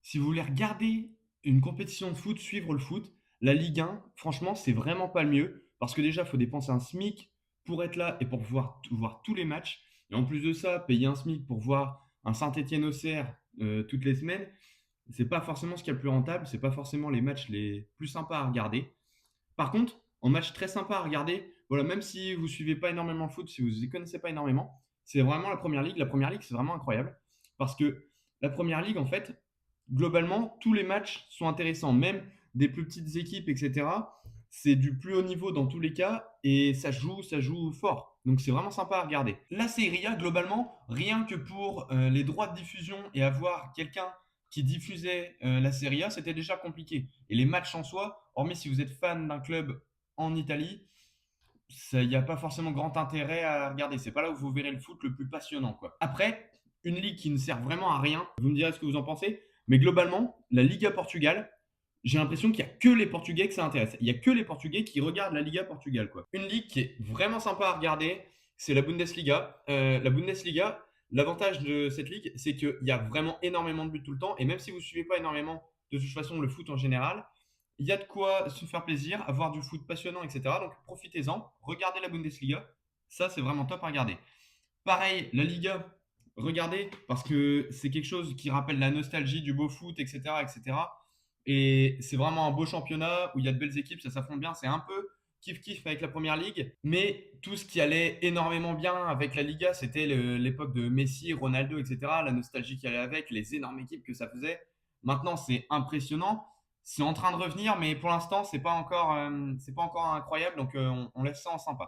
Si vous voulez regarder une compétition de foot, suivre le foot, la Ligue 1, franchement, c'est vraiment pas le mieux parce que déjà, il faut dépenser un SMIC pour être là et pour pouvoir voir tous les matchs. Et en plus de ça, payer un SMIC pour voir un Saint-Étienne-Auxerre toutes les semaines, c'est pas forcément ce qu'il y a le plus rentable, c'est pas forcément les matchs les plus sympas à regarder. Par contre, en match très sympa à regarder, voilà, même si vous suivez pas énormément le foot, si vous y connaissez pas énormément, c'est vraiment la Première Ligue. La Première Ligue, c'est vraiment incroyable parce que la Première Ligue, en fait, globalement, tous les matchs sont intéressants, même des plus petites équipes, etc. C'est du plus haut niveau dans tous les cas et ça joue fort. Donc c'est vraiment sympa à regarder. La Serie A, globalement, rien que pour les droits de diffusion et avoir quelqu'un qui diffusait la Serie A, c'était déjà compliqué. Et les matchs en soi, hormis si vous êtes fan d'un club en Italie, il n'y a pas forcément grand intérêt à regarder. C'est pas là où vous verrez le foot le plus passionnant, quoi. Après, une ligue qui ne sert vraiment à rien, vous me direz ce que vous en pensez, mais globalement, la Liga Portugal, j'ai l'impression qu'il n'y a que les Portugais que ça intéresse. Il n'y a que les Portugais qui regardent la Liga Portugal, quoi. Une ligue qui est vraiment sympa à regarder, c'est la Bundesliga. La Bundesliga, l'avantage de cette ligue, c'est qu'il y a vraiment énormément de buts tout le temps. Et même si vous ne suivez pas énormément, de toute façon, le foot en général, il y a de quoi se faire plaisir, avoir du foot passionnant, etc. Donc profitez-en, regardez la Bundesliga. Ça, c'est vraiment top à regarder. Pareil, la Liga, regardez, parce que c'est quelque chose qui rappelle la nostalgie du beau foot, etc. etc. Et c'est vraiment un beau championnat où il y a de belles équipes, ça s'affronte bien. C'est un peu kiff-kiff avec la première ligue. Mais tout ce qui allait énormément bien avec la Liga, c'était l'époque de Messi, Ronaldo, etc. La nostalgie qui allait avec, les énormes équipes que ça faisait. Maintenant, c'est impressionnant. C'est en train de revenir, mais pour l'instant, c'est pas encore incroyable. Donc, on laisse ça en sympa.